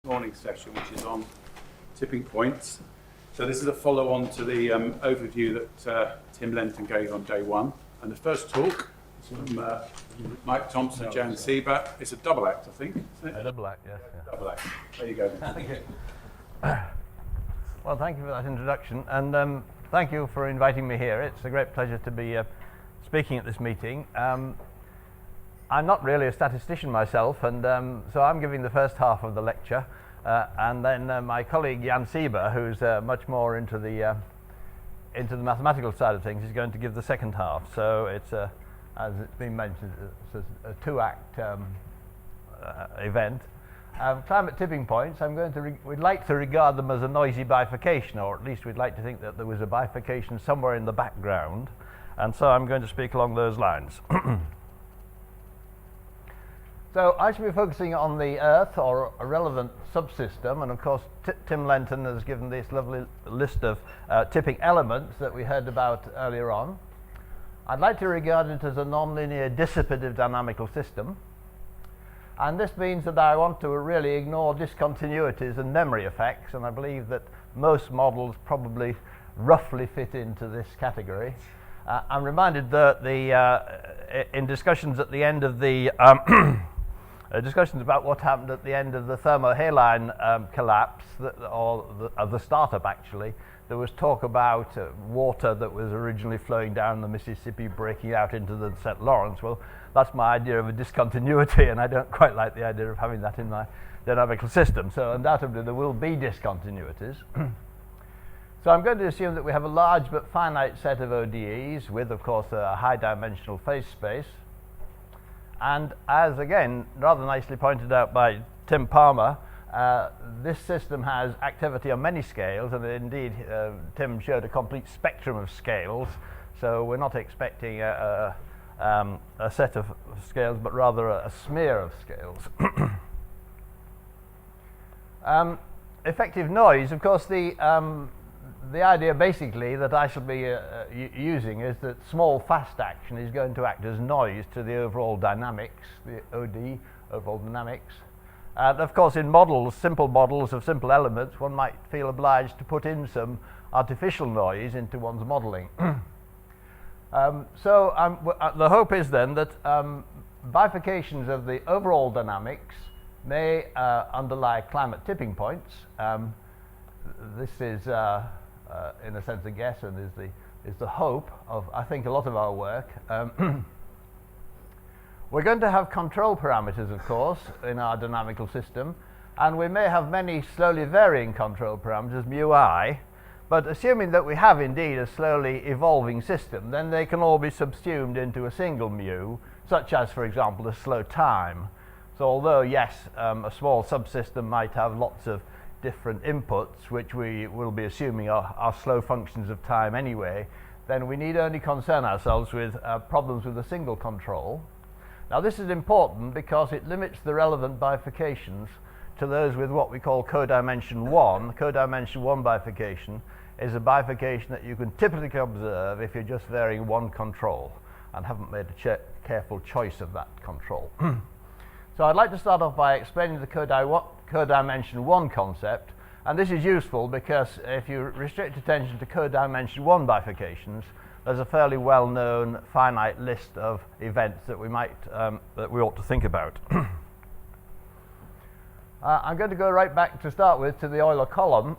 Morning session, which is on tipping points. So this is a follow-on to the overview that Tim Lenton gave on day one. And the first talk is from Mike Thompson and Jan Sieber. It's a double act, I think, isn't it? A double act, yes. Yeah. Double act. There you go. Thank you. Well, thank you for that introduction, and thank you for inviting me here. It's a great pleasure to be speaking at this meeting. I'm not really a statistician myself, and so I'm giving the first half of the lecture, and then my colleague Jan Sieber, who's much more into the mathematical side of things, is going to give the second half. So it's, as it's been mentioned, it's a two-act event. Climate tipping points, we'd like to regard them as a noisy bifurcation, or at least we'd like to think that there was a bifurcation somewhere in the background, and so I'm going to speak along those lines. So I shall be focusing on the Earth, or a relevant subsystem, and of course Tim Lenton has given this lovely list of tipping elements that we heard about earlier on. I'd like to regard it as a nonlinear dissipative dynamical system, and this means that I want to really ignore discontinuities and memory effects, and I believe that most models probably roughly fit into this category. I'm reminded that in discussions at the end of the discussions about what happened at the end of the thermohaline collapse, or the startup actually, there was talk about water that was originally flowing down the Mississippi breaking out into the St. Lawrence. Well, that's my idea of a discontinuity, and I don't quite like the idea of having that in my dynamical system. So undoubtedly there will be discontinuities. So I'm going to assume that we have a large but finite set of ODEs with, of course, a high dimensional phase space. And as, again, rather nicely pointed out by Tim Palmer, this system has activity on many scales, and indeed Tim showed a complete spectrum of scales, so we're not expecting a set of scales, but rather a smear of scales. Effective noise, of course, the idea basically that I shall be using is that small fast action is going to act as noise to the overall dynamics, the OD, overall dynamics. Of course, in models, simple models of simple elements, one might feel obliged to put in some artificial noise into one's modeling. The hope is then that bifurcations of the overall dynamics may underlie climate tipping points. This is in a sense a guess, and is the hope of, I think, a lot of our work. We're going to have control parameters, of course, in our dynamical system, and we may have many slowly varying control parameters, mu I, but assuming that we have indeed a slowly evolving system, then they can all be subsumed into a single mu, such as, for example, a slow time. So although, yes, a small subsystem might have lots of different inputs, which we will be assuming are slow functions of time anyway, then we need only concern ourselves with problems with a single control. Now this is important because it limits the relevant bifurcations to those with what we call codimension 1. Codimension 1 bifurcation is a bifurcation that you can typically observe if you're just varying one control and haven't made a careful choice of that control. So I'd like to start off by explaining the codimension 1 concept, and this is useful because if you restrict attention to codimension 1 bifurcations, there's a fairly well-known finite list of events that we ought to think about. I'm going to go right back to start with to the Euler column.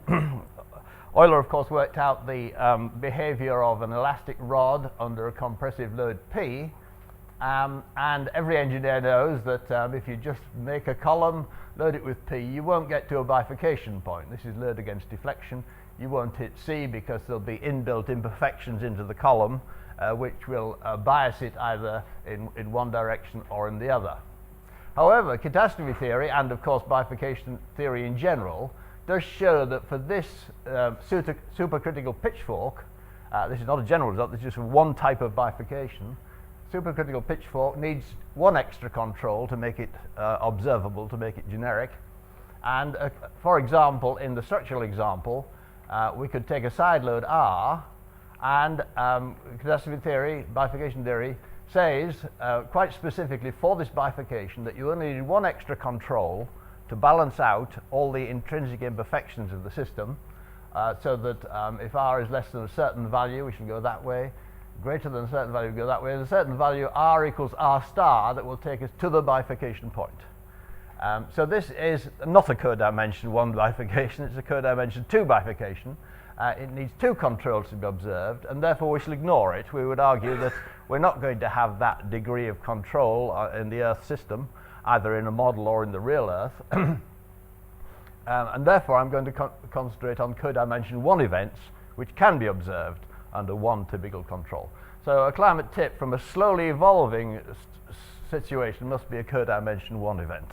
Euler, of course, worked out the behavior of an elastic rod under a compressive load P, and every engineer knows that if you just make a column, load it with P, you won't get to a bifurcation point. This is load against deflection. You won't hit C because there'll be inbuilt imperfections into the column, which will bias it either in one direction or in the other. However, catastrophe theory, and of course bifurcation theory in general, does show that for this supercritical pitchfork, this is not a general result, this is just one type of bifurcation. Supercritical pitchfork needs one extra control to make it observable, to make it generic. And for example, in the structural example, we could take a side load R, and catastrophe theory, bifurcation theory, says quite specifically for this bifurcation that you only need one extra control to balance out all the intrinsic imperfections of the system, so that if r is less than a certain value, we should go that way. Greater than a certain value, we go that way. And a certain value, r equals r star, that will take us to the bifurcation point. So this is not a codimension 1 bifurcation, it's a codimension 2 bifurcation. It needs 2 controls to be observed, and therefore we shall ignore it. We would argue that we're not going to have that degree of control in the Earth system, either in a model or in the real Earth. And therefore I'm going to concentrate on codimension 1 events, which can be observed under 1 typical control. So a climate tip from a slowly evolving situation must be a codimension 1 event.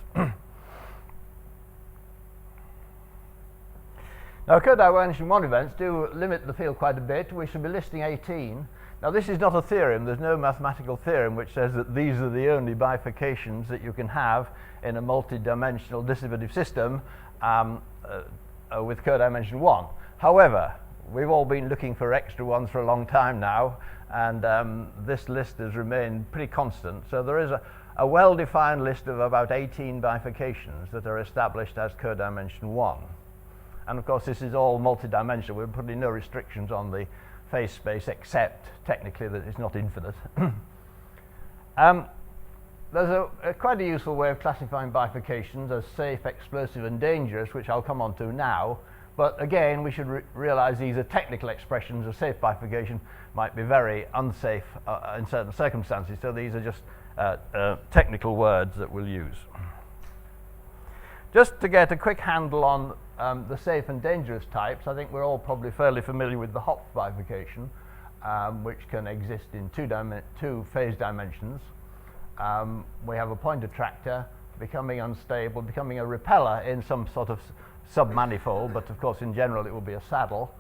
Now, codimension 1 events do limit the field quite a bit. We should be listing 18. Now, this is not a theorem. There's no mathematical theorem which says that these are the only bifurcations that you can have in a multi-dimensional distributive system with codimension 1. However, we've all been looking for extra ones for a long time now, and this list has remained pretty constant. So there is a well-defined list of about 18 bifurcations that are established as codimension 1. And of course, this is all multidimensional. We're putting no restrictions on the phase space, except technically that it's not infinite. There's quite a useful way of classifying bifurcations as safe, explosive, and dangerous, which I'll come on to now. But again, we should realize these are technical expressions. A safe bifurcation might be very unsafe in certain circumstances. So these are just technical words that we'll use. Just to get a quick handle on the safe and dangerous types, I think we're all probably fairly familiar with the Hopf bifurcation, which can exist in two phase dimensions. We have a point attractor becoming unstable, becoming a repeller in some sort of submanifold, but of course in general it will be a saddle.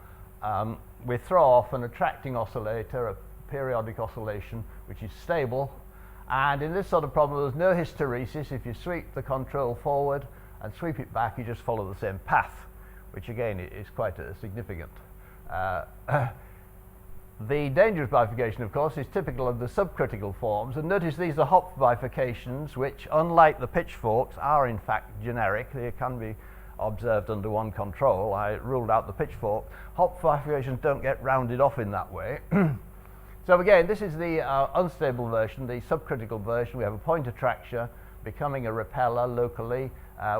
We throw off an attracting oscillator, a periodic oscillation, which is stable. And in this sort of problem, there's no hysteresis. If you sweep the control forward and sweep it back, you just follow the same path, which again is quite significant. The dangerous bifurcation, of course, is typical of the subcritical forms. And notice these are Hopf bifurcations, which, unlike the pitchforks, are in fact generic. They can be observed under 1 control. I ruled out the pitchfork. Hopf bifurcations don't get rounded off in that way. So again, this is the unstable version, the subcritical version. We have a point attractor becoming a repeller locally.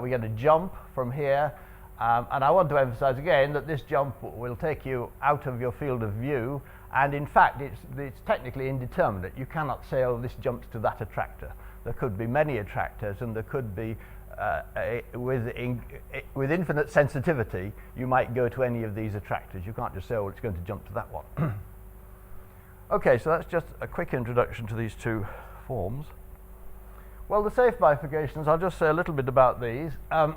We get a jump from here. And I want to emphasize again that this jump will take you out of your field of view. And in fact, it's technically indeterminate. You cannot say, oh, this jumps to that attractor. There could be many attractors, and there could be, with infinite sensitivity, you might go to any of these attractors. You can't just say, oh, it's going to jump to that one. Okay, so that's just a quick introduction to these 2 forms. Well, the safe bifurcations, I'll just say a little bit about these. There's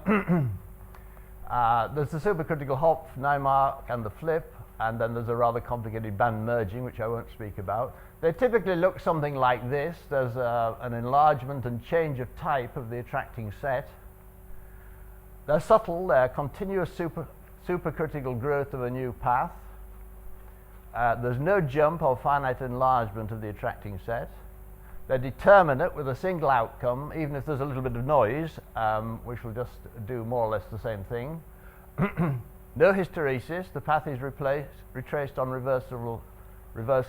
the supercritical Hopf, Naimark, and the flip, and then there's a rather complicated band merging, which I won't speak about. They typically look something like this. There's an enlargement and change of type of the attracting set. They're subtle. They're continuous supercritical growth of a new path. There's no jump or finite enlargement of the attracting set. They're determinate with a single outcome, even if there's a little bit of noise, which will just do more or less the same thing. No hysteresis. The path is retraced on reversal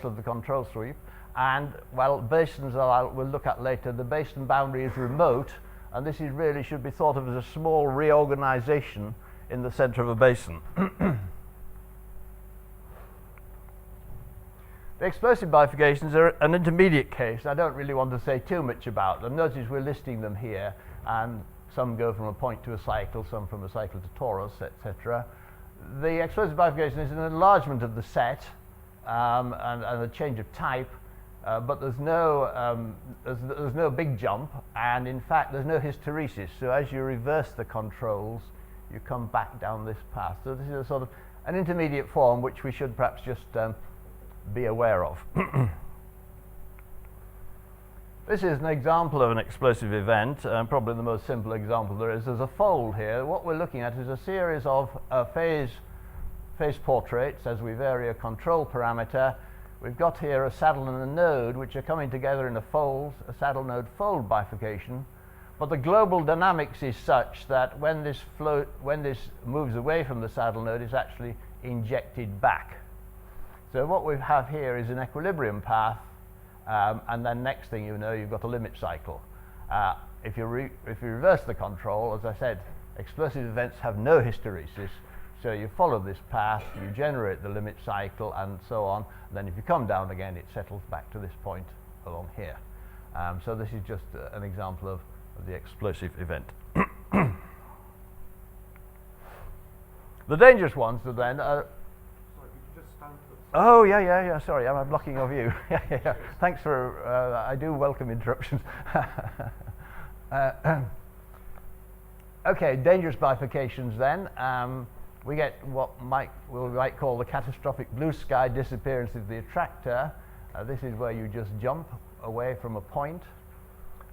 of the control sweep. And, well, basins we'll look at later. The basin boundary is remote, and this really should be thought of as a small reorganization in the center of a basin. The explosive bifurcations are an intermediate case. I don't really want to say too much about them. Notice we're listing them here, and some go from a point to a cycle, some from a cycle to torus, etc. The explosive bifurcation is an enlargement of the set and a change of type, but there's no big jump, and in fact there's no hysteresis. So as you reverse the controls, you come back down this path. So this is a sort of an intermediate form which we should perhaps just be aware of. This is an example of an explosive event, probably the most simple example there is. There's a fold here. What we're looking at is a series of phase portraits as we vary a control parameter. We've got here a saddle and a node which are coming together in a saddle node fold bifurcation. But the global dynamics is such that when this moves away from the saddle node, it's actually injected back. So what we have here is an equilibrium path, and then next thing you know, you've got a limit cycle. If you reverse the control, as I said, explosive events have no hysteresis. So you follow this path, you generate the limit cycle, and so on. And then if you come down again, it settles back to this point along here. So this is just an example of the explosive event. The dangerous ones are then. Sorry, could you just stand for Oh yeah. Sorry, I'm blocking your view. Yeah. Thanks for. I do welcome interruptions. Okay, dangerous bifurcations then. We get what we might call the catastrophic blue sky disappearance of the attractor. This is where you just jump away from a point.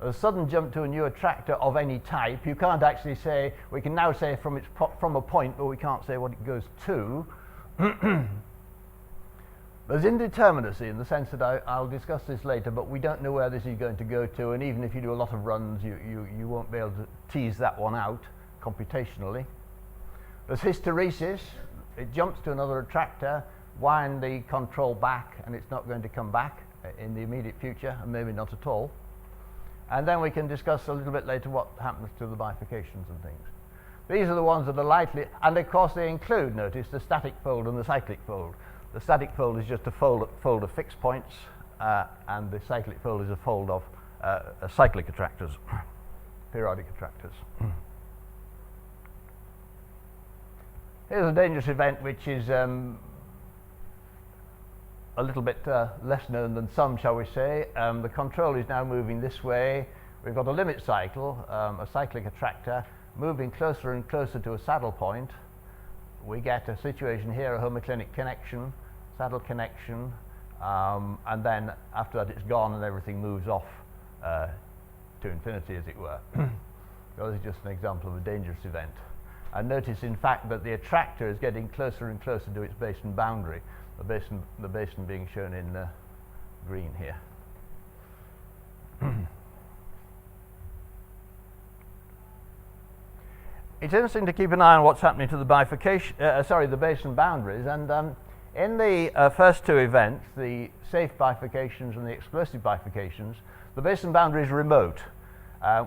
A sudden jump to a new attractor of any type. You can't actually say, we can now say from a point, but we can't say what it goes to. There's indeterminacy in the sense that I'll discuss this later, but we don't know where this is going to go to, and even if you do a lot of runs, you won't be able to tease that one out computationally. There's hysteresis. It jumps to another attractor, wind the control back, and it's not going to come back in the immediate future, and maybe not at all. And then we can discuss a little bit later what happens to the bifurcations and things. These are the ones that are likely, and of course they include, notice, the static fold and the cyclic fold. The static fold is just a fold of fixed points, and the cyclic fold is a fold of cyclic attractors, periodic attractors. Here's a dangerous event which is a little bit less known than some, shall we say. The control is now moving this way. We've got a limit cycle, a cyclic attractor, moving closer and closer to a saddle point. We get a situation here, a homoclinic connection, saddle connection, and then after that it's gone and everything moves off to infinity, as it were. So this is just an example of a dangerous event. And notice, in fact, that the attractor is getting closer and closer to its basin boundary, the basin being shown in green here. It's interesting to keep an eye on what's happening to the bifurcation, the basin boundaries, and in the first two events, the safe bifurcations and the explosive bifurcations, the basin boundary is remote.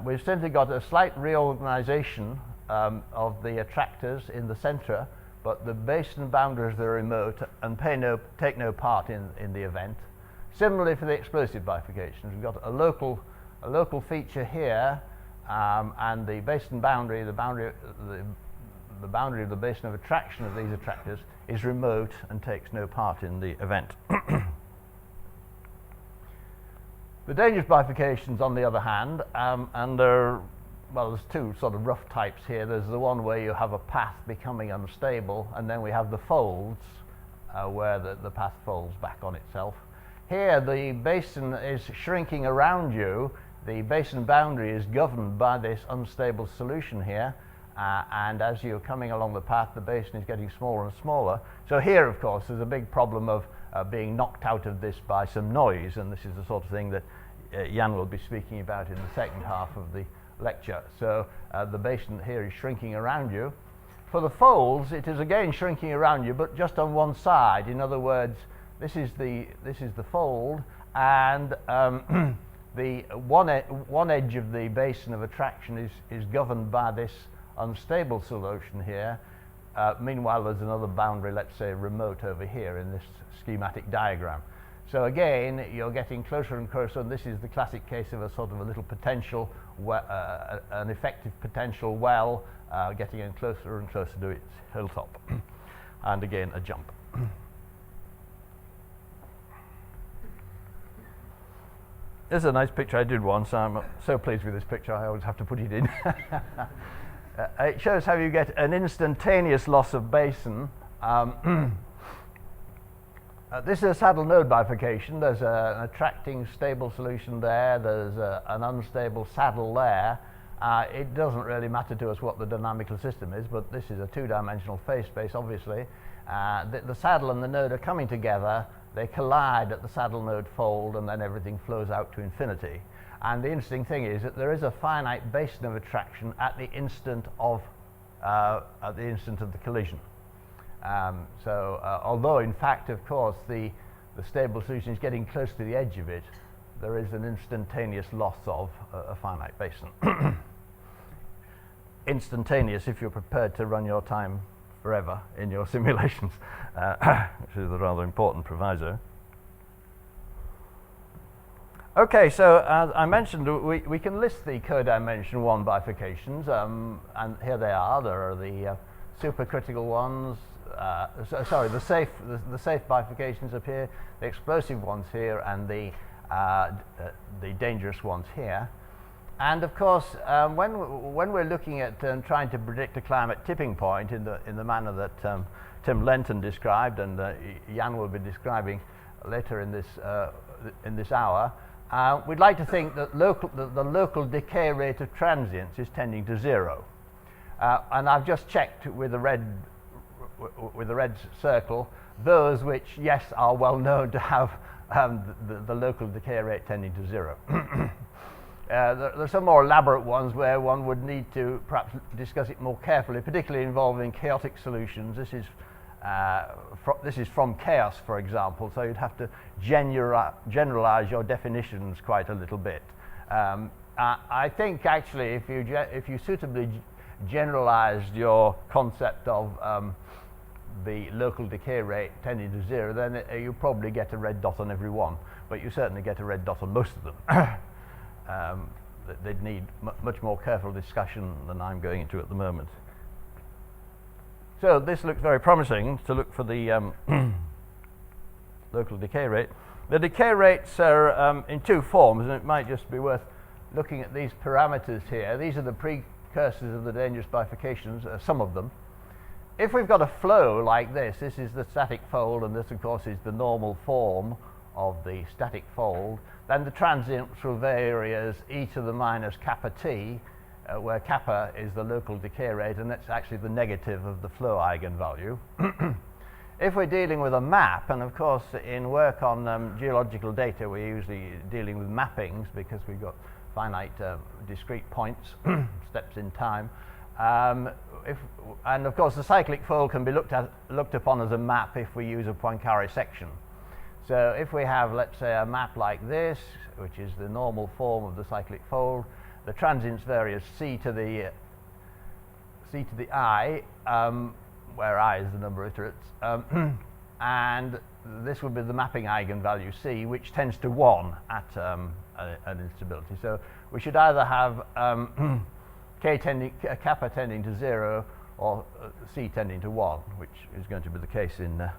We've simply got a slight reorganization of the attractors in the center, but the basin boundaries are remote and take no part in the event. Similarly for the explosive bifurcations, we've got a local feature here, and the basin boundary, the boundary of the basin of attraction of these attractors is remote and takes no part in the event. The dangerous bifurcations, on the other hand, and there's two sort of rough types here. There's the one where you have a path becoming unstable, and then we have the folds where the path folds back on itself. Here the basin is shrinking around you. The basin boundary is governed by this unstable solution here, and as you're coming along the path, the basin is getting smaller and smaller. So here, of course, there's a big problem of being knocked out of this by some noise, and this is the sort of thing that Jan will be speaking about in the second half of the lecture. So the basin here is shrinking around you. For the folds, it is again shrinking around you, but just on one side. In other words, this is the fold, and the one edge of the basin of attraction is governed by this unstable solution here. Meanwhile, there's another boundary, let's say remote, over here in this schematic diagram. So again, you're getting closer and closer, and this is the classic case of a sort of a little potential, an effective potential well, getting in closer and closer to its hilltop. And again, a jump. This is a nice picture I did once. I'm so pleased with this picture, I always have to put it in. It shows how you get an instantaneous loss of basin. This is a saddle node bifurcation. There's an attracting stable solution there. There's an unstable saddle there. It doesn't really matter to us what the dynamical system is, but this is a two-dimensional phase space, obviously. The saddle and the node are coming together. They collide at the saddle node fold, and then everything flows out to infinity. And the interesting thing is that there is a finite basin of attraction at the instant of the collision. Although in fact, of course, the stable solution is getting close to the edge of it, there is an instantaneous loss of a finite basin. Instantaneous if you're prepared to run your time forever in your simulations, which is a rather important proviso. Okay, so as I mentioned, we can list the codimension 1 bifurcations, and here they are. There are the supercritical ones, the safe bifurcations up here, the explosive ones here, and the dangerous ones here. And of course, when we're looking at trying to predict a climate tipping point in the manner that Tim Lenton described, and Jan will be describing later in this hour, we'd like to think that the local decay rate of transients is tending to 0. And I've just checked with the red circle those which, yes, are well known to have the local decay rate tending to 0. There are some more elaborate ones where one would need to perhaps discuss it more carefully, particularly involving chaotic solutions. This is from chaos, for example, so you'd have to generalize your definitions quite a little bit. I think actually if you suitably generalized your concept of the local decay rate tending to 0, then you probably get a red dot on every one, but you certainly get a red dot on most of them. They'd need much more careful discussion than I'm going into at the moment. So this looks very promising to look for the local decay rate. The decay rates are in 2 forms, and it might just be worth looking at these parameters here. These are the precursors of the dangerous bifurcations, some of them. If we've got a flow like this is the static fold, and this of course is the normal form of the static fold, then the transients will vary as e to the minus kappa t, where kappa is the local decay rate, and that's actually the negative of the flow eigenvalue. If we're dealing with a map, and of course in work on geological data we're usually dealing with mappings because we've got finite discrete points, steps in time, and of course the cyclic fold can be looked upon as a map if we use a Poincaré section. So if we have, let's say, a map like this, which is the normal form of the cyclic fold, the transients vary as c to the i, where I is the number of iterates, and this would be the mapping eigenvalue c, which tends to 1 at an instability. So we should either have kappa tending to 0 or c tending to 1, which is going to be the case in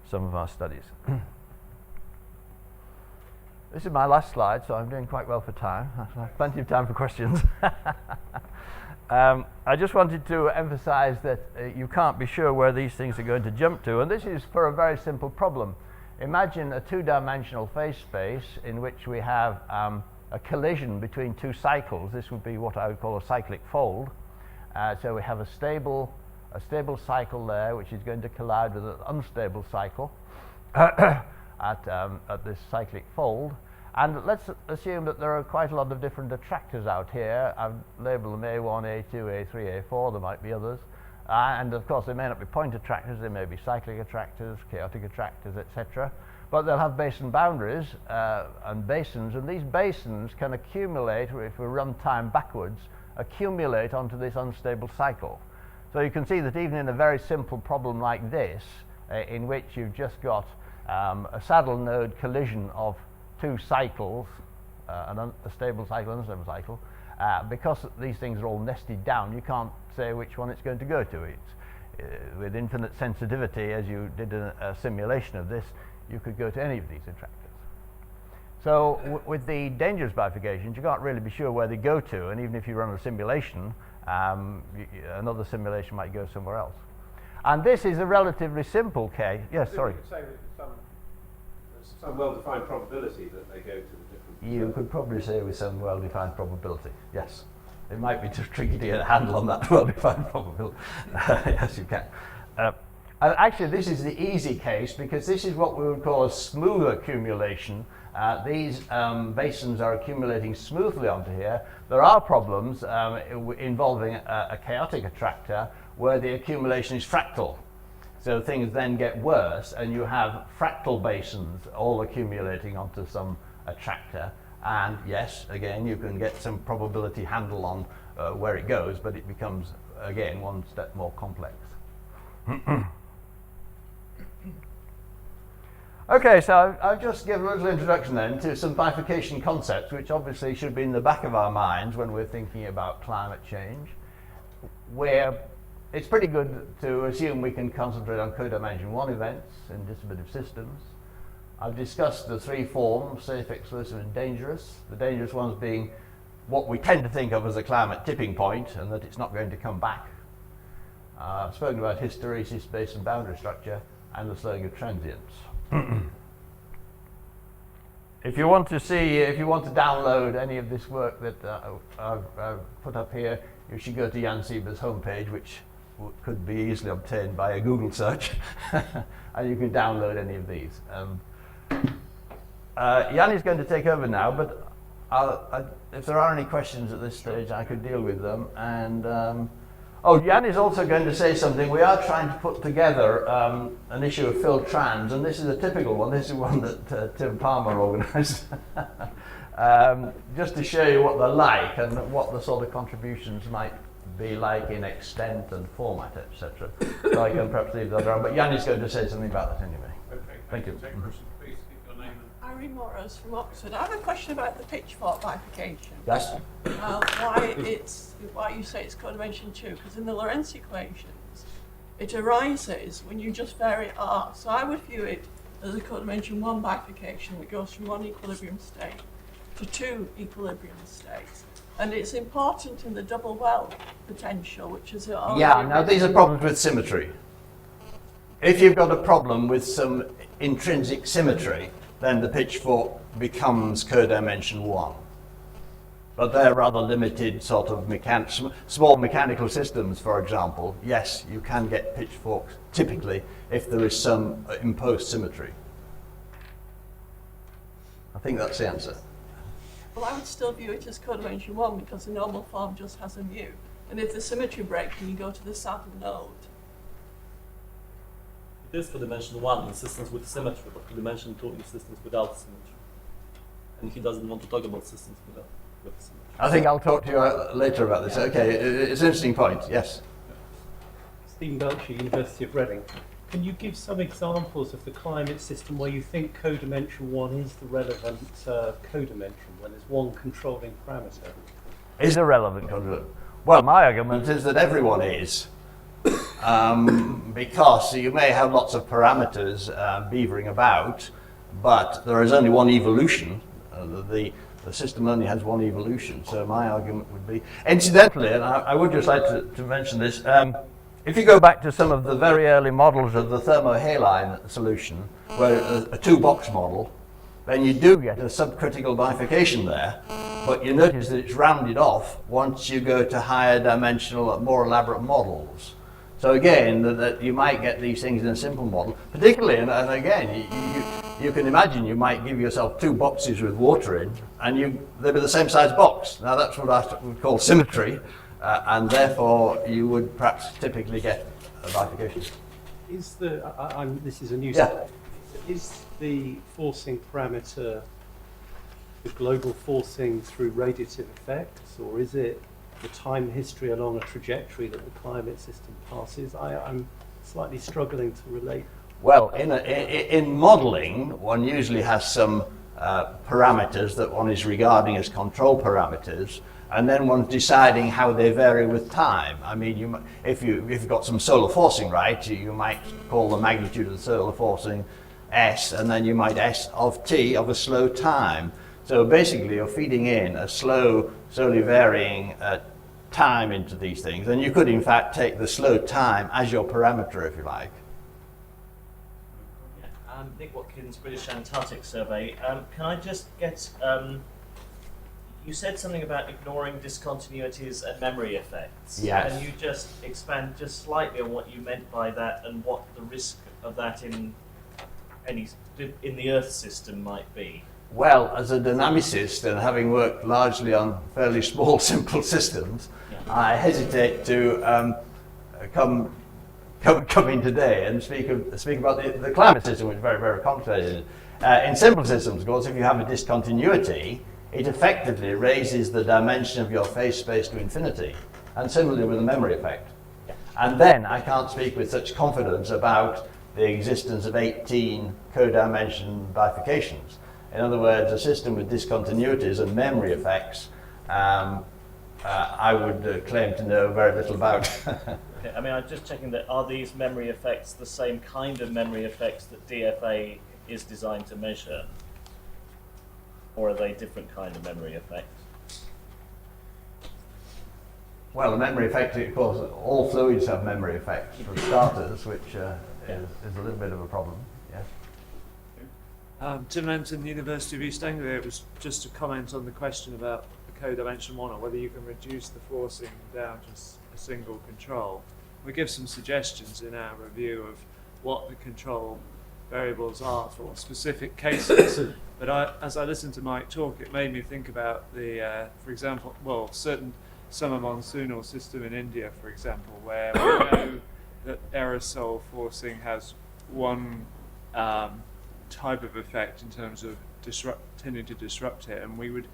some of our studies. This is my last slide, so I'm doing quite well for time. I have plenty of time for questions. I just wanted to emphasize that you can't be sure where these things are going to jump to, and this is for a very simple problem. Imagine a 2-dimensional phase space in which we have a collision between 2 cycles. This would be what I would call a cyclic fold. So we have a stable cycle there, which is going to collide with an unstable cycle at this cyclic fold. And let's assume that there are quite a lot of different attractors out here. I've labeled them A1, A2, A3, A4. There might be others. And of course, they may not be point attractors. They may be cyclic attractors, chaotic attractors, etc. But they'll have basin boundaries and basins. And these basins can accumulate, if we run time backwards, accumulate onto this unstable cycle. So you can see that even in a very simple problem like this, in which you've just got a saddle node collision of 2 cycles, a stable cycle and an unstable cycle, because these things are all nested down, you can't say which one it's going to go to. With infinite sensitivity, as you did a simulation of this, you could go to any of these attractors. So with the dangerous bifurcations, you can't really be sure where they go to, and even if you run a simulation, another simulation might go somewhere else. And this is a relatively simple case. Yes, sorry. You could say with some well-defined probability that they go to the different... You could probably say with some well-defined probability, yes. It might be just tricky to get a handle on that well-defined probability. Yes, you can. And actually, this is the easy case because this is what we would call a smooth accumulation These basins are accumulating smoothly onto here. There are problems involving a chaotic attractor where the accumulation is fractal. So things then get worse and you have fractal basins all accumulating onto some attractor. And yes, again, you can get some probability handle on where it goes, but it becomes, again, one step more complex. Okay, so I'll just give a little introduction then to some bifurcation concepts, which obviously should be in the back of our minds when we're thinking about climate change, where it's pretty good to assume we can concentrate on codimension 1 events in distributive systems. I've discussed the 3 forms, safe, exclusive, and dangerous. The dangerous ones being what we tend to think of as a climate tipping point, and that it's not going to come back. I've spoken about hysteresis, space and boundary structure, and the slowing of transients. If you want to download any of this work that I've put up here, you should go to Jan Sieber's homepage, which could be easily obtained by a Google search, and you can download any of these. Jan is going to take over now, but if there are any questions at this stage, I could deal with them. And Jan is also going to say something. We are trying to put together an issue of Phil Trans, and this is a typical one. This is one that Tim Palmer organised, just to show you what they're like and what the sort of contributions might be like in extent and format, etc. So I can perhaps leave that around, but Jan is going to say something about that anyway. Okay, Thank you. Take questions, please. Give your name and Irene Morris from Oxford. I have a question about the pitchfork bifurcation. Yes? Why you say it's codimension 2, because in the Lorentz equations, it arises when you just vary R. So I would view it as a codimension 1 bifurcation that goes from 1 equilibrium state to 2 equilibrium states. And it's important in the double well potential, which is... Yeah, now these are problems with symmetry. If you've got a problem with some intrinsic symmetry, then the pitchfork becomes codimension 1. But they're rather limited sort of small mechanical systems, for example. Yes, you can get pitchforks typically if there is some imposed symmetry. I think that's the answer. Well, I would still view it as codimension 1 because the normal form just has a mu. And if the symmetry breaks, then you go to the saddle node. It is for dimension 1 in systems with symmetry, but for dimension 2 in systems without symmetry. And he doesn't want to talk about systems with symmetry. I think I'll talk to you later about this. Okay, it's an interesting point, yes. Stephen Belcher, University of Reading. Can you give some examples of the climate system where you think codimension 1 is the relevant codimension, when there's one controlling parameter? Is a relevant control? Well, my argument is that everyone is. Because you may have lots of parameters beavering about, but there is only one evolution. The system only has one evolution. So my argument would be, incidentally, and I would just like to mention this, if you go back to some of the very early models of the thermohaline solution, where a 2-box model, then you do get a subcritical bifurcation there, but you notice that it's rounded off once you go to higher dimensional, more elaborate models. So again, that you might get these things in a simple model, particularly, and again, you can imagine you might give yourself 2 boxes with water in, and they'd be the same size box. Now that's what I would call symmetry, and therefore you would perhaps typically get a bifurcation. Is this is a new Yeah. subject. Is the forcing parameter the global forcing through radiative effects, or is it the time history along a trajectory that the climate system passes? I'm slightly struggling to relate. Well, in modeling, one usually has some parameters that one is regarding as control parameters, and then one's deciding how they vary with time. I mean, if you've got some solar forcing, right, you might call the magnitude of the solar forcing S, and then you might S of t of a slow time. So basically, you're feeding in a slow, slowly varying time into these things, and you could in fact take the slow time as your parameter, if you like. Nick Watkins, British Antarctic Survey. Can I just get, you said something about ignoring discontinuities and memory effects. Yes. Can you just expand just slightly on what you meant by that and what the risk of that in the Earth system might be? Well, as a dynamicist and having worked largely on fairly small, simple systems, I hesitate to come in today and speak about the climate system, which is very, very complicated. In simple systems, of course, if you have a discontinuity, it effectively raises the dimension of your phase space to infinity, and similarly with the memory effect. And then I can't speak with such confidence about the existence of 18 co-dimension bifurcations. In other words, a system with discontinuities and memory effects, I would claim to know very little about. Okay, I mean, I'm just checking that are these memory effects the same kind of memory effects that DFA is designed to measure? Or are they different kind of memory effects? Well, the memory effect, of course, all fluids have memory effects for starters, which is a little bit of a problem, yes. Tim Lenton, University of East Anglia. It was just a comment on the question about the co-dimension model, whether you can reduce the forcing down to a single control. We give some suggestions in our review of what the control variables are for specific cases. But as I listened to Mike talk, it made me think about the, for example, certain summer monsoonal system in India, for example, where we know that aerosol forcing has one type of effect in terms of tending to disrupt it, and we would,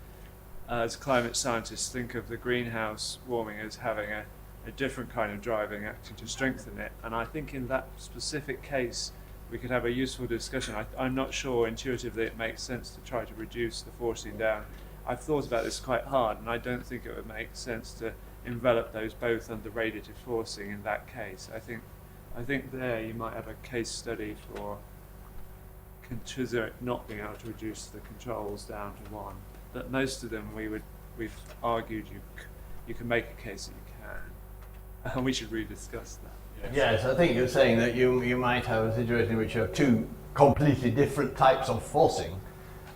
as climate scientists, think of the greenhouse warming as having a different kind of driving acting to strengthen it. And I think in that specific case, we could have a useful discussion. I'm not sure intuitively it makes sense to try to reduce the forcing down. I've thought about this quite hard, and I don't think it would make sense to envelop those both under radiative forcing in that case. I think there you might have a case study for consider not being able to reduce the controls down to one. But most of them we've argued you can make a case that you can, and we should rediscuss that. Yes, I think you're saying that you might have a situation in which you have two completely different types of forcing,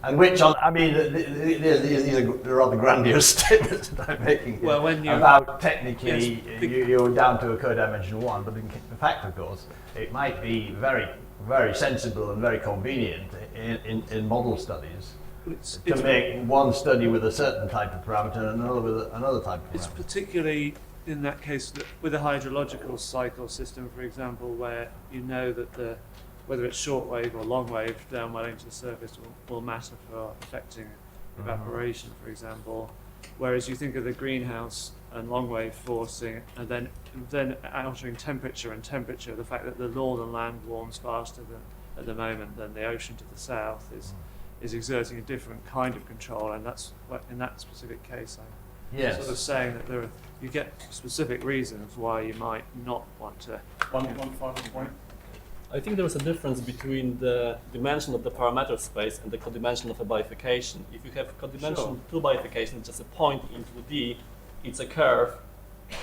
and which, I mean, these are rather grandiose statements that I'm making here, Well, when you about technically you're down to a co-dimensional one, but in fact, of course, it might be very, very sensible and very convenient in model studies to make one study with a certain type of parameter and another with another type of parameter. It's particularly in that case that with a hydrological cycle system, for example, where you know that whether it's short wave or long wave downwelling to the surface will matter for affecting evaporation, for example. Whereas you think of the greenhouse and long wave forcing, and then altering temperature, the fact that the northern land warms faster than at the moment than the ocean to the south is exerting a different kind of control, and that's what, in that specific case, I'm sort of saying that you get specific reasons why you might not want to. One final point. I think there is a difference between the dimension of the parameter space and the codimension of a bifurcation. If you have codimension 2 bifurcation, just a point in 2D, it's a curve.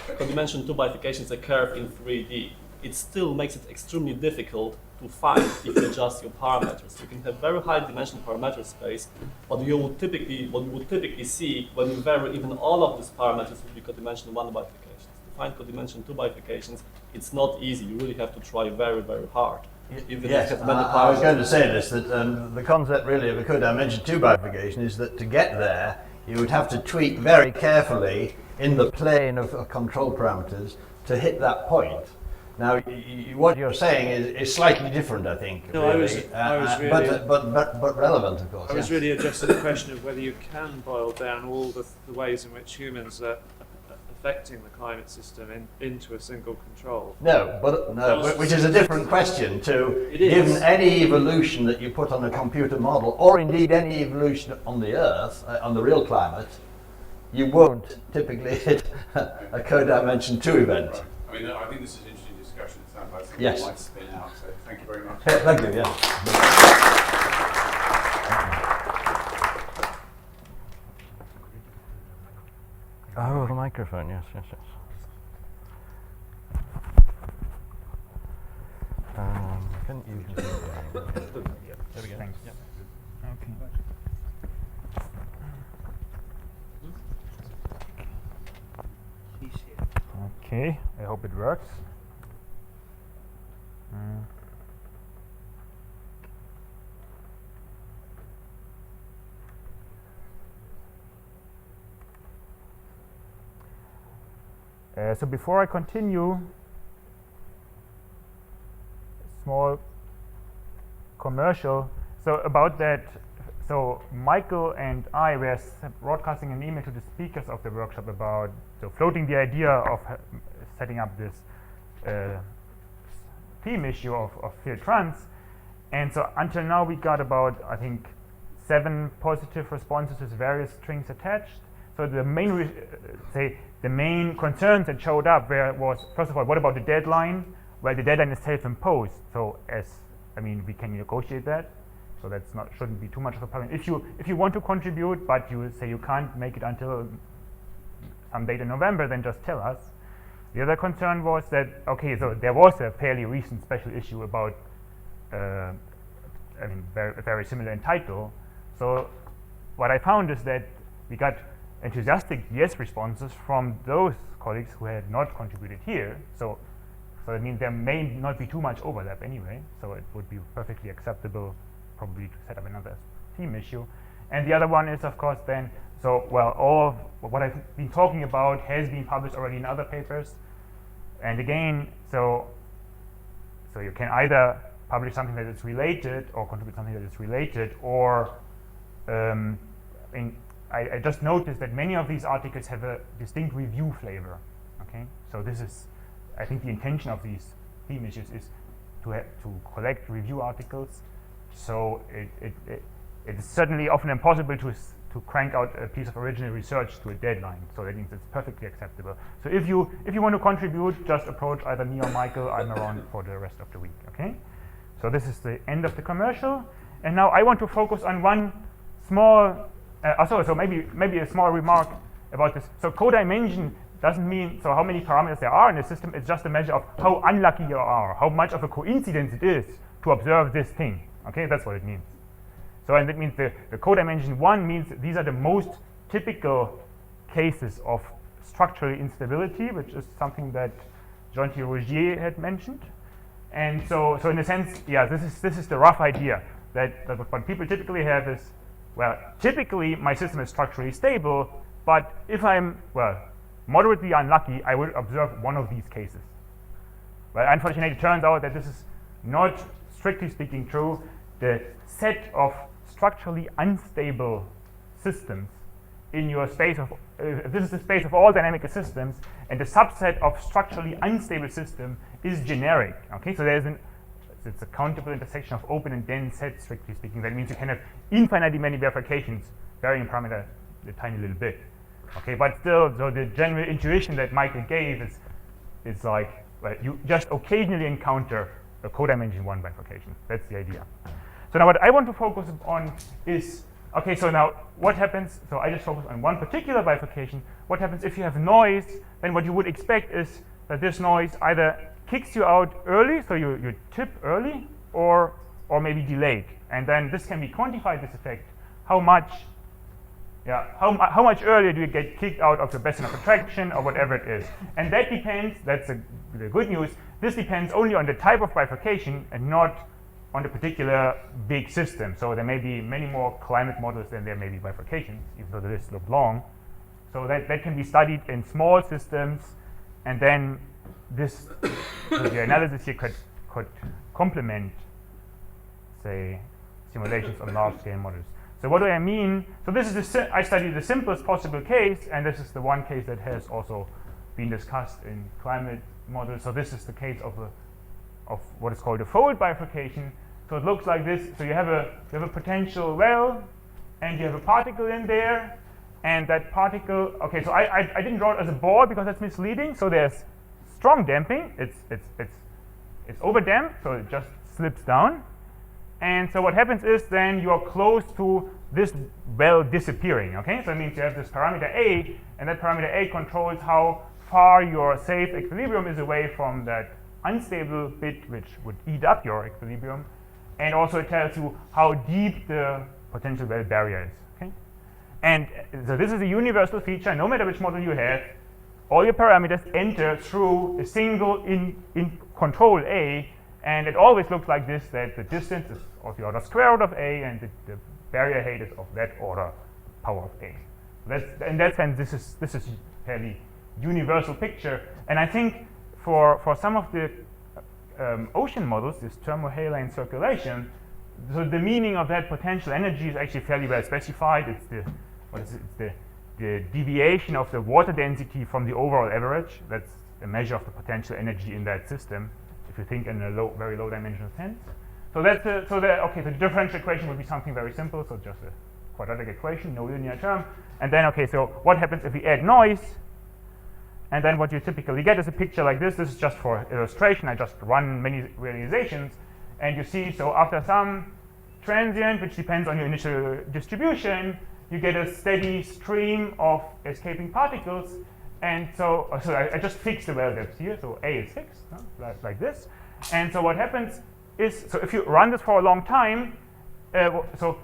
Codimension 2 bifurcation is a curve in 3D. It still makes it extremely difficult to find if you adjust your parameters. You can have very high dimensional parameter space, but what you would typically see when you vary even all of these parameters would be codimension 1 bifurcations. To find codimension 2 bifurcations, it's not easy. You really have to try very, very hard. Yes, I was going to say this, that the concept really of a co-dimension 2 bifurcation is that to get there, you would have to tweak very carefully in the plane of control parameters to hit that point. Now, what you're saying is slightly different, I think. No, really. I was really, but relevant, of course. I was really addressing the question of whether you can boil down all the ways in which humans are affecting the climate system into a single control. No, which is a different question to given any evolution that you put on a computer model, or indeed any evolution on the Earth, on the real climate, you won't typically hit a co-dimension 2 event. Right. I mean, I think this is an interesting discussion. It sounds like something Yes. you might spin out. So thank you very much. Thank you. Oh, the microphone. Yes. Can you? There we go. Thanks. Yep. Okay. Okay, I hope it works. Mm. So before I continue, small commercial. So about that, so Michael and I were broadcasting an email to the speakers of the workshop about floating the idea of setting up this theme issue of field trans. And so until now we got about, I think, 7 positive responses with various strings attached. So the main, the main concerns that showed up was, first of all, what about the deadline? Well, the deadline is self-imposed. So we can negotiate that. So that's shouldn't be too much of a problem. If you want to contribute, but you say you can't make it until some date in November, then just tell us. The other concern was that, okay, so there was a fairly recent special issue about, very similar in title. So what I found is that we got enthusiastic yes responses from those colleagues who had not contributed here. So that means there may not be too much overlap anyway. So it would be perfectly acceptable probably to set up another theme issue. And the other one is, of course, then, all of what I've been talking about has been published already in other papers. And again, so you can either publish something that is related or contribute something that is related, or I just noticed that many of these articles have a distinct review flavor. Okay, so this is, I think, the intention of these theme issues is to collect review articles. So it is certainly often impossible to crank out a piece of original research to a deadline. So that means it's perfectly acceptable. So if you want to contribute, just approach either me or Michael. I'm around for the rest of the week. Okay. So this is the end of the commercial, and now I want to focus on one small. So maybe a small remark about this. So codimension doesn't mean how many parameters there are in the system. It's just a measure of how unlucky you are, how much of a coincidence it is to observe this thing. Okay, that's what it means. So, and that means the codimension 1 means these are the most typical cases of structural instability, which is something that Jean-Thierry Rogier had mentioned. And so in a sense, yeah, this is the rough idea that what people typically have is, well, typically my system is structurally stable, but if I'm, moderately unlucky, I will observe one of these cases. Well, unfortunately, it turns out that this is not strictly speaking true. The set of structurally unstable systems in your space of, this is the space of all dynamic systems, and the subset of structurally unstable system is generic. Okay, so it's a countable intersection of open and dense sets, strictly speaking. That means you can have infinitely many bifurcations, varying parameter a tiny little bit. Okay, but still, so the general intuition that Michael gave is like, well, you just occasionally encounter a codimension 1 bifurcation. That's the idea. So now what I want to focus on is, okay, so now what happens, so I just focus on one particular bifurcation. What happens if you have noise? Then what you would expect is that this noise either kicks you out early, so you tip early, or maybe delayed. And then this can be quantified, this effect. How much earlier do you get kicked out of the basin of attraction or whatever it is? And that depends, that's the good news, this depends only on the type of bifurcation and not on the particular big system. So there may be many more climate models than there may be bifurcations, even though the list looks long. So that can be studied in small systems, and then this, so the analysis here could complement, say, simulations on large-scale models. So what do I mean? So this is I studied the simplest possible case, and this is the one case that has also been discussed in climate models. So this is the case of what is called a fold bifurcation. So it looks like this. So you have a potential well, and you have a particle in there, and that particle. Okay, so I didn't draw it as a ball because that's misleading. So there's strong damping. It's over damped, so it just slips down. And so what happens is then you are close to this well disappearing. Okay, so it means you have this parameter A, and that parameter A controls how far your safe equilibrium is away from that unstable bit which would eat up your equilibrium, and also it tells you how deep the potential well barrier is. Okay, and so this is a universal feature. No matter which model you have, all your parameters enter through a single in control A, and it always looks like this, that the distance is of the order square root of A, and the barrier height is of that order power of A. In that sense, this is fairly universal picture. And I think for some of the ocean models, this thermohaline circulation, so the meaning of that potential energy is actually fairly well specified. It's the deviation of the water density from the overall average. That's a measure of the potential energy in that system, if you think in a very low dimensional sense. So that's okay. So the differential equation would be something very simple. So just a quadratic equation, no linear term. And then okay. So what happens if we add noise? And then what you typically get is a picture like this. This is just for illustration. I just run many realizations, and you see. So after some transient, which depends on your initial distribution, you get a steady stream of escaping particles. And so I just fixed the well depth here. So A is fixed, like this. And so what happens is, so if you run this for a long time, so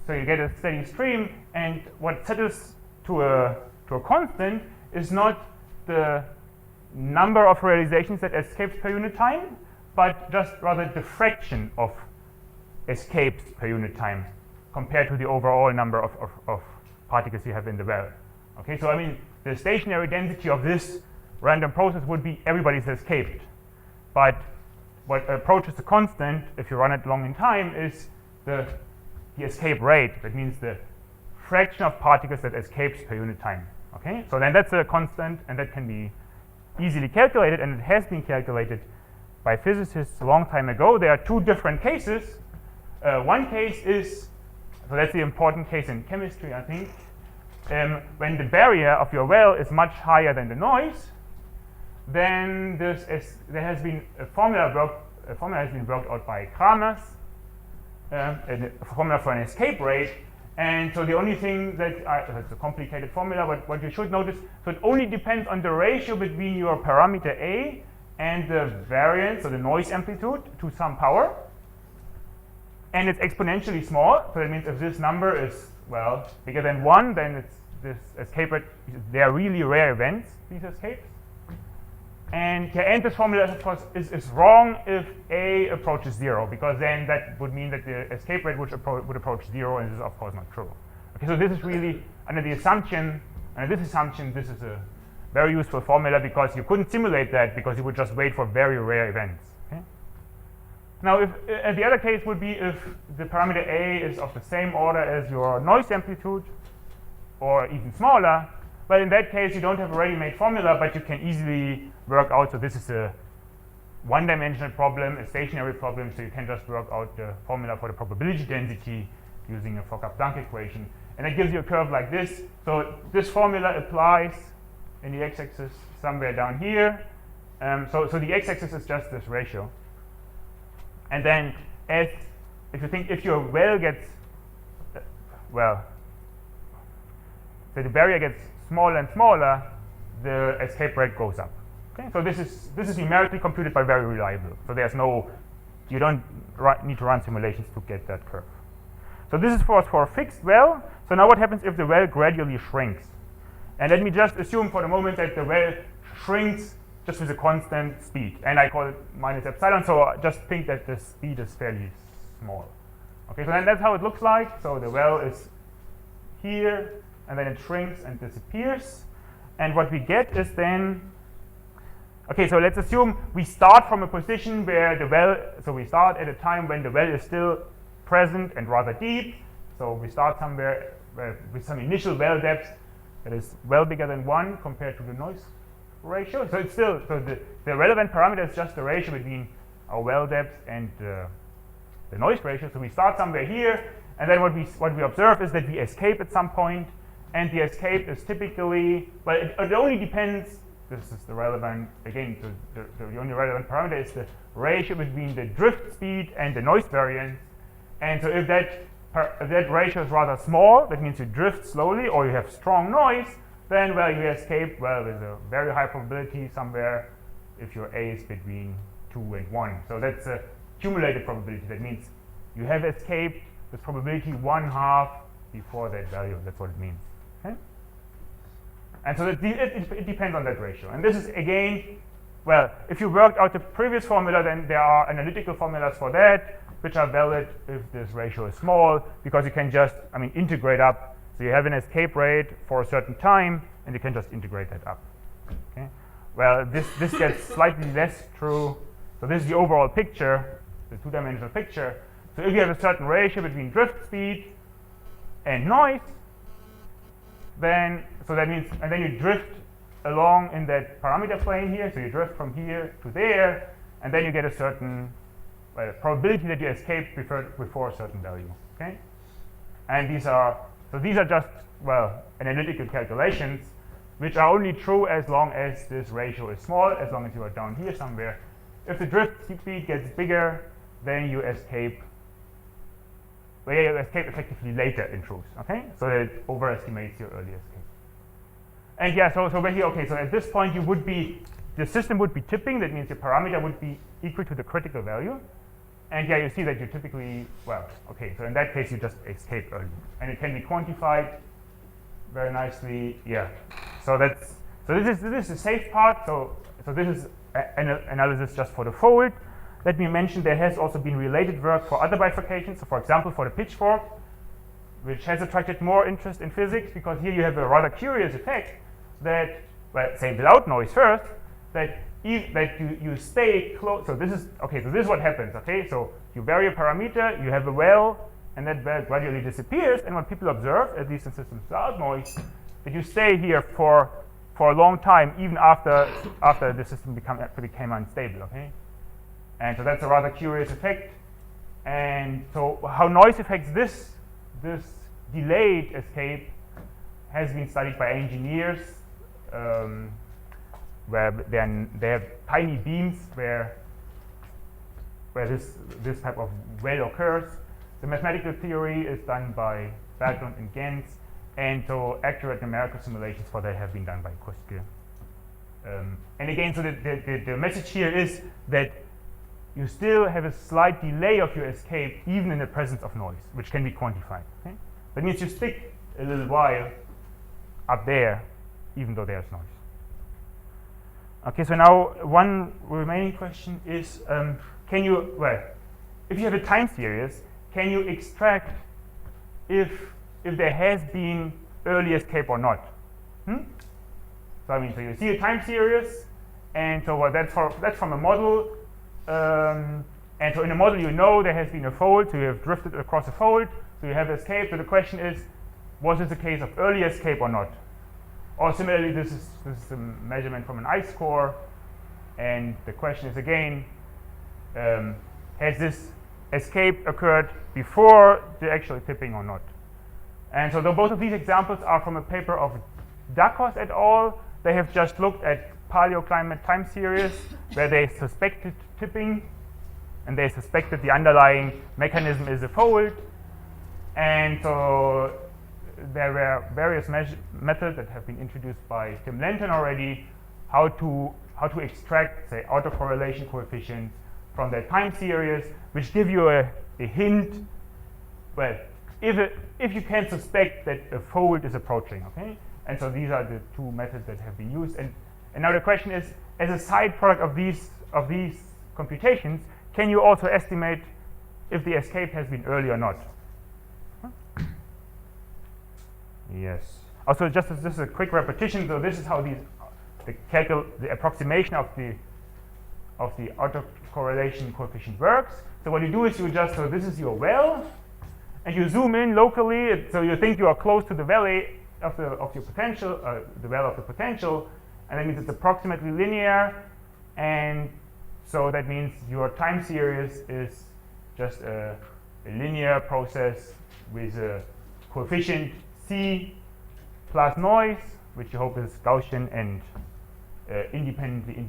you get a steady stream, and what settles to a constant is not the number of realizations that escapes per unit time, but just rather the fraction of escapes per unit time compared to the overall number of particles you have in the well. Okay, so I mean, the stationary density of this random process would be everybody's escaped. But what approaches the constant, if you run it long in time, is the escape rate. That means the fraction of particles that escapes per unit time. Okay, so then that's a constant, and that can be easily calculated, and it has been calculated by physicists a long time ago. There are two different cases. One case is, so that's the important case in chemistry, I think, when the barrier of your well is much higher than the noise, then there has been a formula has been worked out by Kramers, a formula for an escape rate. And so the only thing that it's a complicated formula, but what you should notice, so it only depends on the ratio between your parameter A and the variance, so the noise amplitude, to some power. And it's exponentially small. So that means if this number is, well, bigger than 1, then it's this escape rate. They are really rare events, these escapes. And this formula, of course, is wrong if A approaches 0, because then that would mean that the escape rate would approach 0, and this is, of course, not true. Okay, so this is really, under the assumption, this is a very useful formula, because you couldn't simulate that, because you would just wait for very rare events. Okay? Now, the other case would be if the parameter A is of the same order as your noise amplitude, or even smaller. Well, in that case, you don't have a ready-made formula, but you can easily work out. So this is a one-dimensional problem, a stationary problem, so you can just work out the formula for the probability density using a Fokker-Planck equation. And it gives you a curve like this. So this formula applies in the x-axis somewhere down here. So the x-axis is just this ratio. And then if your well gets, so the barrier gets smaller and smaller, the escape rate goes up. Okay, so this is numerically computed but very reliable. So you don't need to run simulations to get that curve. So this is for a fixed well. So now what happens if the well gradually shrinks? And let me just assume for the moment that the well shrinks just with a constant speed, and I call it minus epsilon. So just think that the speed is fairly small. Okay, so then that's how it looks like. So the well is here, and then it shrinks and disappears. And what we get is then, okay, so let's assume we start from a position where the well, so we start at a time when the well is still present and rather deep. So we start somewhere with some initial well depth that is well bigger than 1 compared to the noise ratio. So it's still, so the relevant parameter is just the ratio between our well depth and the noise ratio. So we start somewhere here, and then what we observe is that we escape at some point. And the escape is typically, well, it only depends, this is the relevant, again, the only relevant parameter is the ratio between the drift speed and the noise variance. And so if that ratio is rather small, that means you drift slowly or you have strong noise, then, well, you escape, well, with a very high probability somewhere if your A is between 2 and 1. So that's a cumulative probability. That means you have escaped with probability 1/2 before that value. That's what it means. Okay? And so it depends on that ratio. And this is, again, well, if you worked out the previous formula, then there are analytical formulas for that, which are valid if this ratio is small, because you can just, integrate up. So you have an escape rate for a certain time, and you can just integrate that up. well, this gets slightly less true. So this is the overall picture, the two-dimensional picture. So if you have a certain ratio between drift speed and noise, then, so that means, and then you drift along in that parameter plane here, so you drift from here to there, and then you get a certain probability that you escape before a certain value, okay? And these are just, well, analytical calculations, which are only true as long as this ratio is small, as long as you are down here somewhere. If the drift speed gets bigger, then you escape, well, you escape effectively later in truth, okay? So that it overestimates your early escape. And yeah, so we're here, okay, so at this point you would be, the system would be tipping, that means your parameter would be equal to the critical value. And yeah, you see that you typically, well, okay, so in that case you just escape early. And it can be quantified very nicely, yeah. So that's, so this is the safe part, so this is an analysis just for the fold. Let me mention there has also been related work for other bifurcations, so for example for the pitchfork, which has attracted more interest in physics, because here you have a rather curious effect that, well, say without noise first, that you stay close. So this is, okay, so this is what happens, okay? So you vary a parameter, you have a well, and that well gradually disappears, and what people observe, at least in systems without noise, that you stay here for a long time, even after the system became unstable, okay? And so that's a rather curious effect. And so how noise affects this delayed escape has been studied by engineers, where they have tiny beams where this type of well occurs. The mathematical theory is done by Berglund and Gens, and so accurate numerical simulations for that have been done by Kuske. And again, so the message here is that you still have a slight delay of your escape even in the presence of noise, which can be quantified. Okay? That means you stick a little while up there, even though there's noise. Okay, so now one remaining question is, can you, well, if you have a time series, can you extract if there has been early escape or not? So I mean, so you see a time series, and so that's from a model, and so in a model you know there has been a fold, so you have drifted across a fold, so you have escape. So the question is, was this a case of early escape or not? Or similarly, this is a measurement from an ice core, and the question is again, has this escape occurred before the actual tipping or not? And so both of these examples are from a paper of Dakos et al. They have just looked at paleoclimate time series where they suspected tipping, and they suspected the underlying mechanism is a fold. And so there were various methods that have been introduced by Tim Lenton already, how to extract, say, autocorrelation coefficients from that time series, which give you a hint, well, if you can suspect that a fold is approaching, okay? And so these are the two methods that have been used. And now the question is, as a side product of these computations, can you also estimate if the escape has been early or not? Yes. Also, just as this is a quick repetition, so this is how the approximation of the autocorrelation coefficient works. So what you do is so this is your well, and you zoom in locally, so you think you are close to the valley of your potential, the well of the potential, and that means it's approximately linear, and so that means your time series is just a linear process with a coefficient C plus noise, which you hope is Gaussian and independently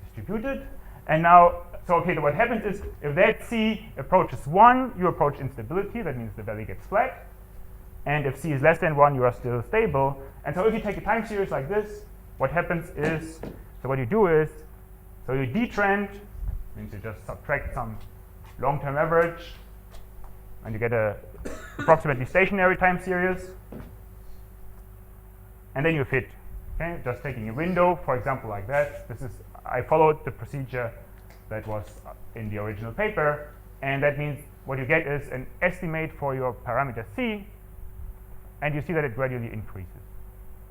distributed. And now, so okay, so what happens is, if that C approaches 1, you approach instability, that means the valley gets flat. And if C is less than 1, you are still stable. And so if you take a time series like this, what happens is, so what you do is, so you detrend, means you just subtract some long-term average, and you get a approximately stationary time series, and then you fit. Okay, just taking a window, for example, like that. This is, I followed the procedure that was in the original paper, and that means what you get is an estimate for your parameter C, and you see that it gradually increases.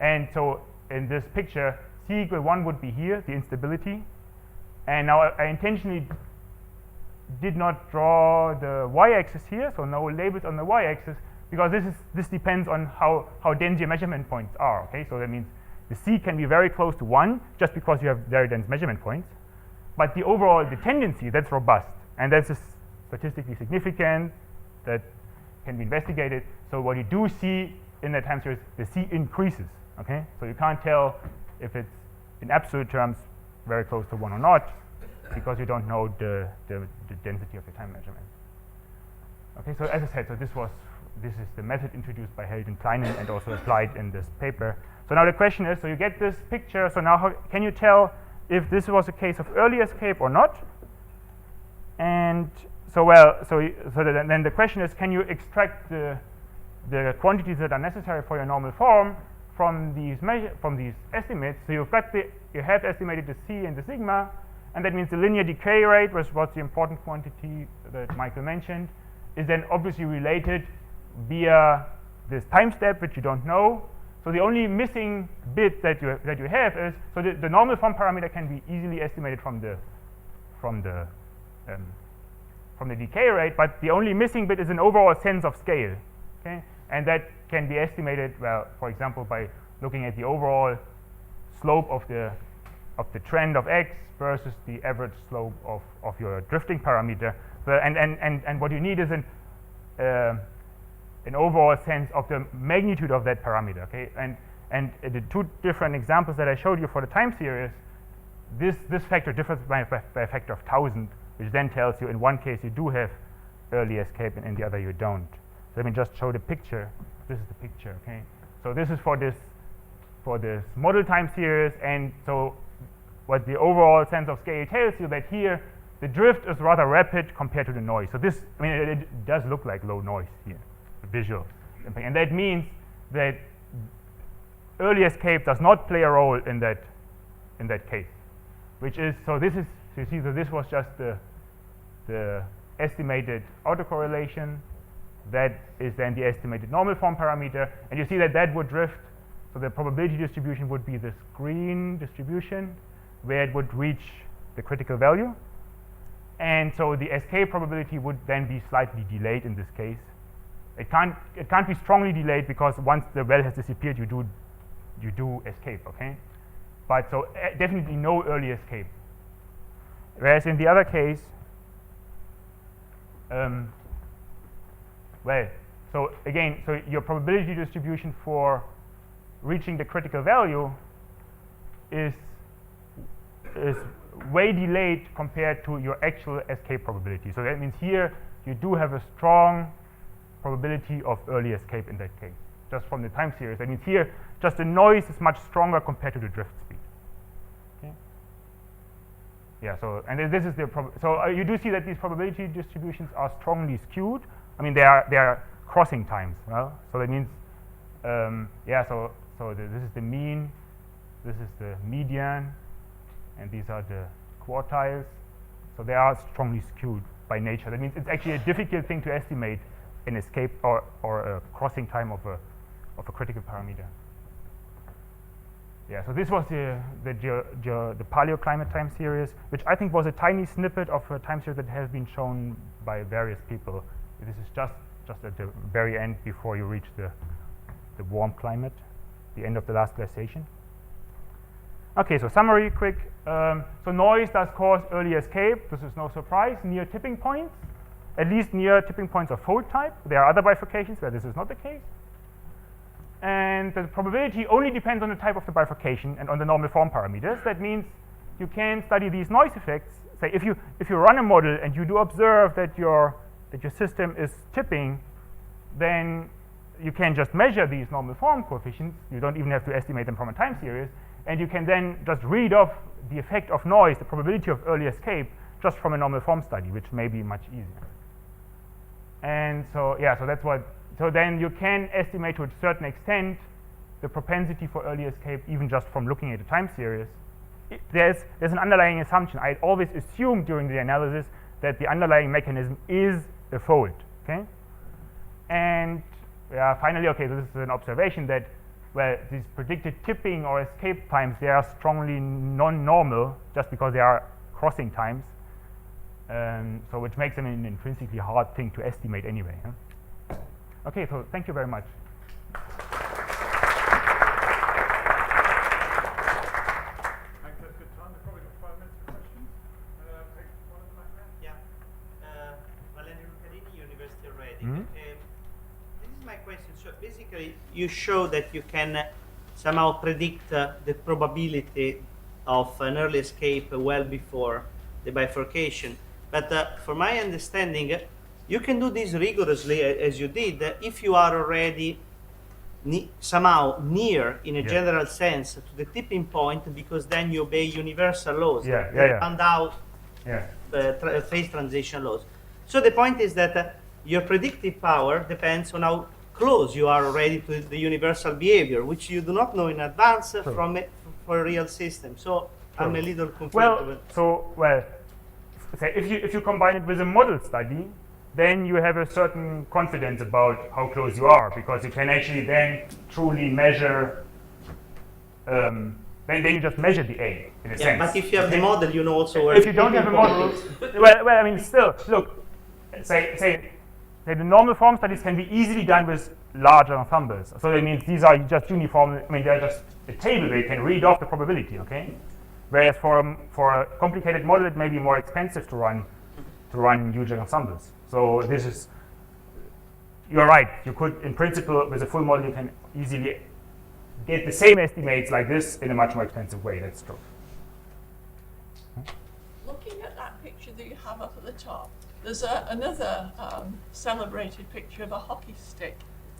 And so in this picture, c equal 1 would be here, the instability. And now I intentionally did not draw the y-axis here, so no labels on the y-axis, because this depends on how dense your measurement points are. Okay, so that means the c can be very close to 1 just because you have very dense measurement points, but the overall tendency, that's robust, and that's statistically significant, that can be investigated. So what you do see in that time series, the c increases. Okay, so you can't tell if it's in absolute terms very close to 1 or not, because you don't know the density of the time measurement. Okay, so as I said, so this is the method introduced by Held and Kleinen and also applied in this paper. So now the question is, so you get this picture, so now how can you tell if this was a case of early escape or not? And so then the question is, can you extract the quantities that are necessary for your normal form from these estimates? So you have estimated the c and the sigma, and that means the linear decay rate, which was the important quantity that Michael mentioned, is then obviously related via this time step, which you don't know. So the only missing bit that you have is, so the normal form parameter can be easily estimated from the decay rate, but the only missing bit is an overall sense of scale. Okay, and that can be estimated, well, for example, by looking at the overall slope of the trend of x versus the average slope of your drifting parameter. So, and what you need is an overall sense of the magnitude of that parameter. Okay, and the two different examples that I showed you for the time series, this factor differs by a factor of 1,000, which then tells you in one case you do have early escape and in the other you don't. So let me just show the picture. This is the picture. Okay, so this is for this model time series, and so what the overall sense of scale tells you that here the drift is rather rapid compared to the noise. So this, I mean, it does look like low noise here, the visual impact, and that means that early escape does not play a role in that case, which is, so this is, so you see, so this was just the estimated autocorrelation. That is then the estimated normal form parameter, and you see that would drift. So the probability distribution would be this green distribution, where it would reach the critical value, and so the escape probability would then be slightly delayed in this case. It can't be strongly delayed, because once the well has disappeared, you do escape. Okay, but so definitely no early escape. Whereas in the other case, well, so again, so your probability distribution for reaching the critical value is way delayed compared to your actual escape probability. So that means here you do have a strong probability of early escape in that case, just from the time series. That means here just the noise is much stronger compared to the drift speed. Okay. Yeah. So and then this is the you do see that these probability distributions are strongly skewed. I mean, they are crossing times. Well, so that means yeah. So this is the mean, this is the median, and these are the quartiles. So they are strongly skewed by nature. That means it's actually a difficult thing to estimate an escape or a crossing time of a critical parameter. Yeah. So this was the paleoclimate time series, which I think was a tiny snippet of a time series that has been shown by various people. This is just at the very end before you reach the warm climate, the end of the last glaciation. Okay, so summary quick. So noise does cause early escape. This is no surprise. Near tipping points, at least near tipping points of fold type. There are other bifurcations where this is not the case. And the probability only depends on the type of the bifurcation and on the normal form parameters. That means you can study these noise effects. Say if you run a model and you do observe that your system is tipping, then you can just measure these normal form coefficients. You don't even have to estimate them from a time series, and you can then just read off the effect of noise, the probability of early escape, just from a normal form study, which may be much easier. And so yeah, so that's what. So then you can estimate to a certain extent the propensity for early escape, even just from looking at a time series. There's an underlying assumption. I always assume during the analysis that the underlying mechanism is a fold. Okay, and finally, okay, so this is an observation that well, these predicted tipping or escape times, they are strongly non-normal just because they are crossing times. So which makes them an intrinsically hard thing to estimate anyway. Huh? Okay, so thank you very much. This is my question. So basically, you show that you can somehow predict the probability of an early escape well before the bifurcation. But for my understanding, you can do this rigorously as you did if you are already somehow near, in a general sense, to the tipping point, because then you obey universal laws. Found out phase transition laws. So the point is that your predictive power depends on how close you are already to the universal behavior, which you do not know in advance for a real system. So I'm a little confused. Say if you combine it with a model study, then you have a certain confidence about how close you are, because you can actually then truly measure. Then you just measure the A in a sense. But if you have the model, you know also where. If you don't have a model, well, I mean, still, look. Say the normal form studies can be easily done with larger ensembles. So that means these are just uniform. I mean, they're just a table where you can read off the probability. Okay. Whereas for a complicated model, it may be more expensive to run huge ensembles. So this is, you're right. You could, in principle, with a full model, you can easily get the same estimates like this in a much more expensive way. That's true. Looking at that picture that you have up at the top, there's another celebrated picture of a hockey stick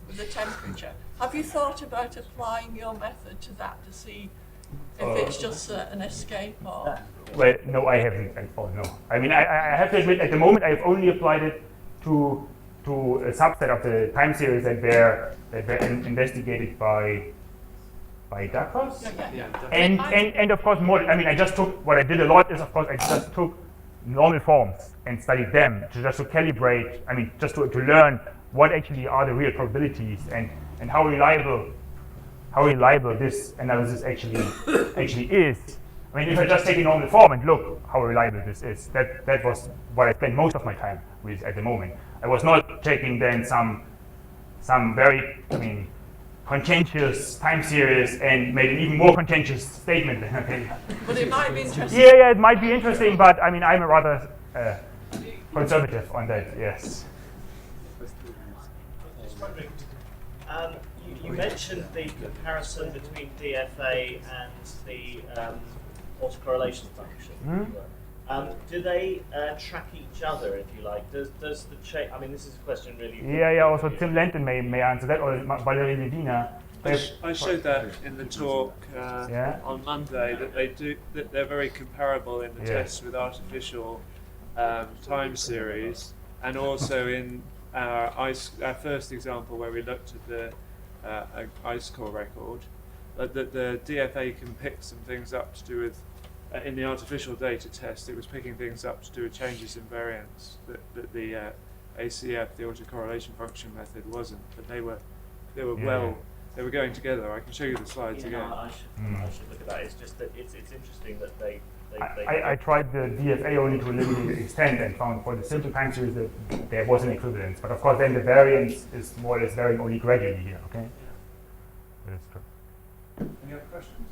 with the temperature. Have you thought about applying your method to that to see if it's just an escape or? Well, no, I haven't. Oh, no. I mean, I have to admit, at the moment, I've only applied it to a subset of the time series that were investigated by Dacos. And of course, more. I mean, I just took, what I did a lot is, of course, I just took normal forms and studied them just to calibrate. I mean, just to learn what actually are the real probabilities and how reliable this analysis actually is. I mean, if I just take a normal form and look how reliable this is, that was what I spent most of my time with at the moment. I was not taking then some very, I mean, contentious time series and made an even more contentious statement. But it might be interesting. Yeah, it might be interesting, but I mean, I'm a rather conservative on that. Yes. You mentioned the comparison between DFA and the autocorrelation function. Do they track each other, if you like? Does the change? I mean, this is a question really. Yeah. Also, Tim Lenton may answer that, or Valerie Medina. I showed that in the talk on Monday that they're very comparable in the tests with artificial time series, and also in our first example where we looked at the ice core record, that the DFA can pick some things up to do with. In the artificial data test, it was picking things up to do with changes in variance that the ACF, the autocorrelation function method, wasn't. But they were they were going together. I can show you the slides again. I should look at that. It's just that it's interesting that they I tried the DFA only to a limited extent and found for the simple time series that there was an equivalence. But of course, then the variance is more or less varying only gradually here. Okay. That is true. Any other questions?